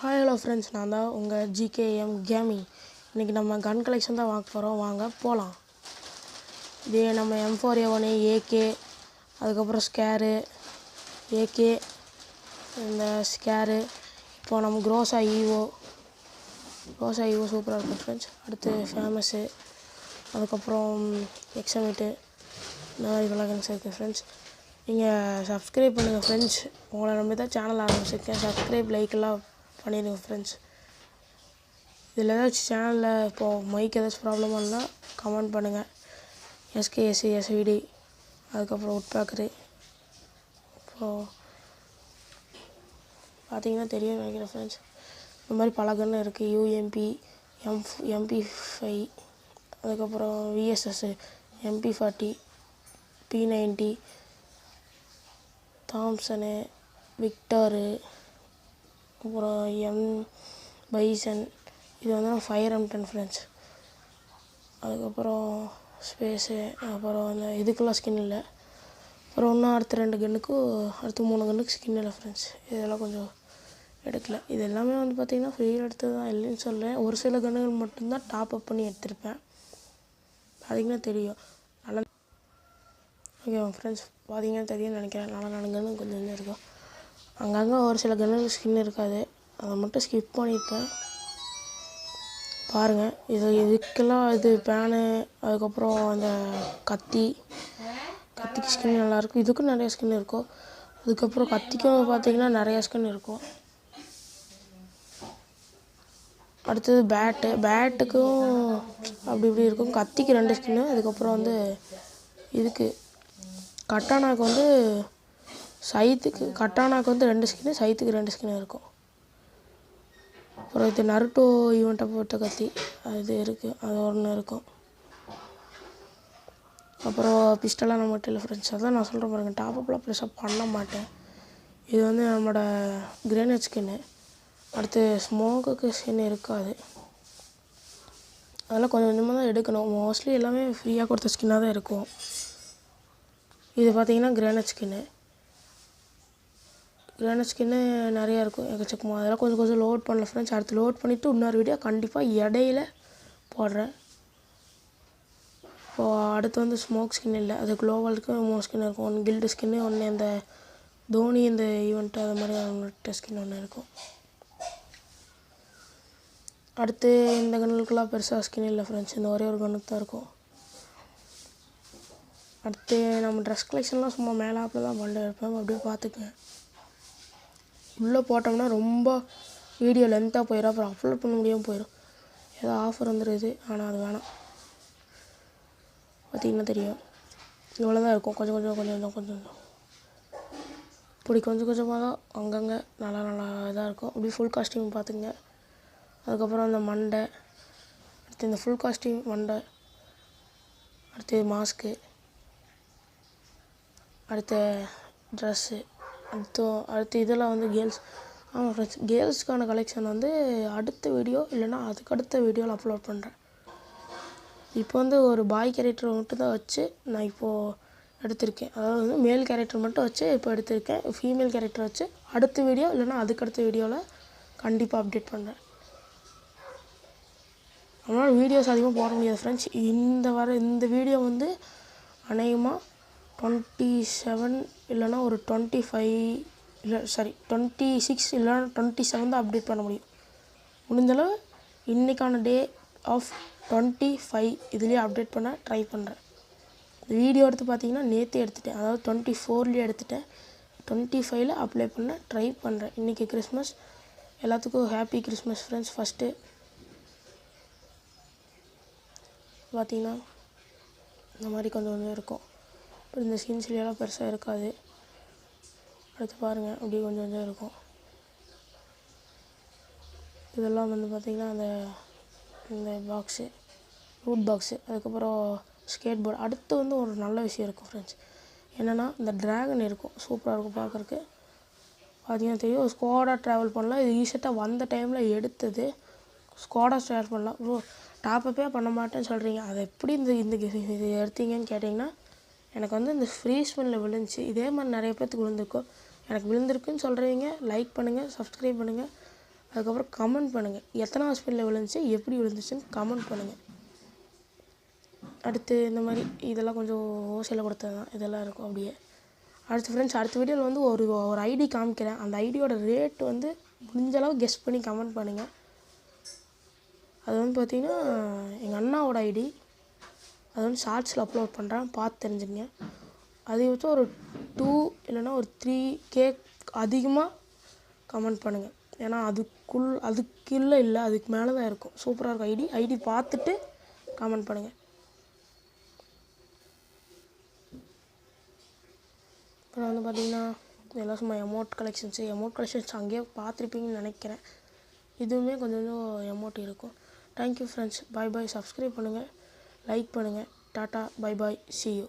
Hi hello friends, நான் தான் உங்கள் ஜிகேஎம் கேமிங். இன்றைக்கி நம்ம கன் கலெக்ஷன் தான் வாங்க போகிறோம். வாங்க போகலாம். இதே நம்ம M4A1 ஏகே, அதுக்கப்புறம் ஸ்கேரு ஏகே, இந்த ஸ்கேரு, இப்போது நம்ம க்ரோஸா ஈவோ சூப்பராக இருக்கும் ஃப்ரெண்ட்ஸ். அடுத்து ஃபேமஸ்ஸு, அதுக்கப்புறம் எக்ஸமிட்டு, இந்த மாதிரி கலெக்ஷன்ஸ் இருக்குது ஃப்ரெண்ட்ஸ். நீங்கள் சப்ஸ்கிரைப் பண்ணுங்கள் ஃப்ரெண்ட்ஸ். உங்களை நம்பி தான் சேனல் ஆரம்பிச்சிருக்கேன். சப்ஸ்கிரைப், லைக்கெல்லாம் பண்ணிடுங்க ஃப்ரெண்ட்ஸ். இதில் ஏதாச்சும் சேனலில் இப்போது மைக் ஏதாச்சும் ப்ராப்ளமாக இருந்தால் கமெண்ட் பண்ணுங்கள். SKSVD, அதுக்கப்புறம் உட்பேக்கரு. இப்போது பார்த்தீங்கன்னா தெரியும் நினைக்கிறேன் ஃப்ரெண்ட்ஸ். இந்த மாதிரி பல கன்று இருக்குது. UMP, MP5, அதுக்கப்புறம் VSS, MP40, P90, தாம்சனு, விக்டரு, அப்புறம் பைசன். இது வந்து ஃபயர் M10 ஃப்ரெண்ட்ஸ். அதுக்கப்புறம் ஸ்பேஸு, அப்புறம் அந்த இதுக்கெல்லாம் ஸ்கின் இல்லை. அப்புறம் இன்னும் அடுத்த 2 கன்னுக்கும், அடுத்த 3 கன்னுக்கு ஸ்கின் இல்லை ஃப்ரெண்ட்ஸ். இதெல்லாம் கொஞ்சம் எடுக்கல. இது எல்லாமே வந்து பார்த்திங்கன்னா ஃப்ரீயாக எடுத்தது தான், இல்லைன்னு சொல்லேன். ஒரு சில கன்னுகள் மட்டும்தான் டாப் அப் பண்ணி எடுத்திருப்பேன். பார்த்திங்கன்னா தெரியும். நல்லா ஓகே ஃப்ரெண்ட்ஸ், பார்த்திங்கன்னா தெரியும்னு நினைக்கிறேன். நல்லா கன்று கொஞ்சம் இருக்கும். அங்கங்கே ஒரு சில கன்னுக்கு ஸ்கின் இருக்காது, அதை மட்டும் ஸ்கிப் பண்ணியிருப்பேன். பாருங்கள், இதுக்கெல்லாம் இது பேனு, அதுக்கப்புறம் அந்த கத்திக்கு ஸ்கின் நல்லாயிருக்கும். இதுக்கும் நிறைய ஸ்கின் இருக்கும். அதுக்கப்புறம் கத்திக்கும் பார்த்திங்கன்னா நிறையா ஸ்கின் இருக்கும். அடுத்தது பேட்டுக்கும் அப்படி இப்படி இருக்கும். கத்திக்கு 2 ஸ்கின்னு. அதுக்கப்புறம் வந்து இதுக்கு கட்டானாக்கு வந்து கட்டானாக்கு வந்து 2 ஸ்கின்னு, சைத்துக்கு 2 ஸ்கின்னு இருக்கும். அப்புறம் இது நருட்டோ ஈவெண்ட்டை போட்ட கத்தி அது இருக்குது, அது ஒன்று இருக்கும். அப்புறம் பிஸ்டலாக நம்மகிட்ட இல்லை ஃப்ரெண்ட்ஸ். அதான் நான் சொல்கிறேன் பாருங்கள், டாப்அப்லாம் ப்ரெஷ்ஷாக பண்ண மாட்டேன். இது வந்து நம்மளோட கிரேனேட் ஸ்கின்னு. அடுத்து ஸ்மோக்குக்கு ஸ்கின் இருக்காது. அதெல்லாம் கொஞ்சம் கொஞ்சமாக தான் எடுக்கணும். மோஸ்ட்லி எல்லாமே ஃப்ரீயாக கொடுத்த ஸ்கின்னாக தான் இருக்கும். இது பார்த்திங்கன்னா கிரேனேட் ஸ்கின்னு நிறையா இருக்கும், எக்கச்சக்கமாக. அதெல்லாம் கொஞ்சம் லோட் பண்ணல ஃப்ரெண்ட்ஸ். அடுத்து லோட் பண்ணிவிட்டு இன்னொரு வீடியோ கண்டிப்பாக இடையில போடுறேன். இப்போது அடுத்து வந்து ஸ்மோக் ஸ்கின் இல்லை, அது குளோவலுக்கு 3 ஸ்கின் இருக்கும். 1 கில்டு ஸ்கின்னு, 1 இந்த தோனி இந்த ஈவெண்ட்டு, அது மாதிரி அவங்கள்ட்ட ஸ்கின் 1 இருக்கும். அடுத்து இந்த கன்னுக்கெல்லாம் பெருசாக ஸ்கின் இல்லை ஃப்ரெண்ட்ஸ். இந்த ஒரே ஒரு கன்னுக்கு தான் இருக்கும். அடுத்து நம்ம ட்ரெஸ் கலெக்ஷன்லாம் சும்மா மேலாப்பில் தான் பண்ணி இருப்பேன், அப்படியே பார்த்துக்குவேன். உள்ளே போட்டோம்னா ரொம்ப வீடியோ லென்த்தாக போயிடும், அப்புறம் அப்லோட் பண்ண முடியாமல் போயிடும். ஏதோ ஆஃபர் வந்துடுது, ஆனால் அது வேணாம். பார்த்திங்கன்னா தெரியும், இவ்வளோ தான் இருக்கும். கொஞ்சம் இப்படி கொஞ்சமாக தான் அங்கங்கே நல்லா இதாக இருக்கும். அப்படி ஃபுல் காஸ்டியூம் பார்த்துங்க. அதுக்கப்புறம் அந்த மண்டை, அடுத்து இந்த ஃபுல் காஸ்டியூம் மண்டை, அடுத்து மாஸ்க்கு, அடுத்த ட்ரெஸ்ஸு, அடுத்து இதெல்லாம் வந்து கேர்ள்ஸ். ஆமாம் ஃப்ரெண்ட்ஸ், கேர்ள்ஸ்க்கான கலெக்ஷன் வந்து அடுத்த வீடியோ இல்லைனா அதுக்கடுத்த வீடியோவில் அப்லோட் பண்ணுறேன். இப்போ வந்து ஒரு பாய் கேரக்டர் மட்டும் தான் வச்சு நான் இப்போது எடுத்திருக்கேன். அதாவது வந்து மேல் கேரக்டர் மட்டும் வச்சு இப்போ எடுத்திருக்கேன். ஃபீமேல் கேரக்டர் வச்சு அடுத்த வீடியோ இல்லைனா அதுக்கடுத்த வீடியோவில் கண்டிப்பாக அப்டேட் பண்ணுறேன். அதனால் வீடியோஸ் அதிகமாக போட முடியாது ஃப்ரெண்ட்ஸ். இந்த வீடியோ வந்து அநேகமாக 27 இல்லைனா ஒரு 26 இல்லைனா 27 தான் அப்டேட் பண்ண முடியும். முடிஞ்சளவு இன்றைக்கான டே ஆஃப் 25 இதுலேயே அப்டேட் பண்ண ட்ரை பண்ணுறேன். வீடியோ எடுத்து பார்த்திங்கன்னா நேற்று எடுத்துட்டேன், அதாவது 24 எடுத்துட்டேன். 25 அப்ளை பண்ண ட்ரை பண்ணுறேன். இன்றைக்கி கிறிஸ்மஸ், எல்லாத்துக்கும் ஹாப்பி கிறிஸ்மஸ் ஃப்ரெண்ட்ஸ். ஃபஸ்ட்டு பார்த்திங்கன்னா இந்த மாதிரி கொஞ்சம் இருக்கும். அப்புறம் இந்த ஸ்கின்ஸ்லாம் பெருசாக இருக்காது. அடுத்து பாருங்கள், அப்படியே கொஞ்சம் இருக்கும். இதெல்லாம் வந்து பார்த்திங்கன்னா இந்த பாக்ஸு, ரூட் பாக்ஸு, அதுக்கப்புறம் ஸ்கேட் போர்டு. அடுத்து வந்து ஒரு நல்ல விஷயம் இருக்கும் ஃப்ரெண்ட்ஸ். என்னென்னா இந்த ட்ராகன் இருக்கும், சூப்பராக இருக்கும் பார்க்குறக்கு. பார்த்திங்கன்னா தெரியும், ஸ்குவாடாக ட்ராவல் பண்ணலாம். இது ஈஸியாக வந்த டைமில் எடுத்தது. ஸ்குவாடாக ட்ராவல் பண்ணலாம். டாப்பப்பே பண்ண மாட்டேன்னு சொல்கிறீங்க, அதை எப்படி இது எடுத்தீங்கன்னு கேட்டிங்கன்னா, எனக்கு வந்து இந்த ஃப்ரீ ஸ்பின்னில் விழுந்துச்சு. இதே மாதிரி நிறைய பேர்த்துக்கு விழுந்திருக்கும். எனக்கு விழுந்திருக்குன்னு சொல்கிறீங்க. லைக் பண்ணுங்கள், சப்ஸ்கிரைப் பண்ணுங்கள், அதுக்கப்புறம் கமெண்ட் பண்ணுங்கள், எத்தனாவது ஸ்பீடில் விழுந்துச்சு, எப்படி விழுந்துச்சுன்னு கமெண்ட் பண்ணுங்கள். அடுத்து இந்த மாதிரி இதெல்லாம் கொஞ்சம் ஓசையில் கொடுத்தது தான் இதெல்லாம் இருக்கும் அப்படியே. அடுத்து ஃப்ரெண்ட்ஸ், அடுத்த வீடியோவில் வந்து ஒரு ஐடி காமிக்கிறேன். அந்த ஐடியோட ரேட் வந்து முடிஞ்ச அளவு கெஸ் பண்ணி கமெண்ட் பண்ணுங்கள். அது வந்து பார்த்திங்கன்னா எங்கள் அண்ணாவோட ஐடி. அது வந்து ஷார்ட்ஸில் அப்லோட் பண்ணுறேன், பார்த்து தெரிஞ்சுங்க. அதை வச்சு ஒரு 2 இல்லைன்னா ஒரு 3K அதிகமாக கமெண்ட் பண்ணுங்கள். ஏன்னா அதுக்குள்ளே இல்லை, அதுக்கு மேலே தான் இருக்கும். சூப்பராக இருக்கும் ஐடி பார்த்துட்டு கமெண்ட் பண்ணுங்கள். அப்புறம் வந்து பார்த்திங்கன்னா எல்லாம் சும்மா எமௌண்ட் கலெக்ஷன்ஸ் அங்கேயே பார்த்துருப்பீங்கன்னு நினைக்கிறேன். இதுவுமே கொஞ்சம் எமௌண்ட் இருக்கும். Thank you friends, bye bye. Subscribe பண்ணுங்கள், லைக் பண்ணுங்கள். Tata, bye bye, see you.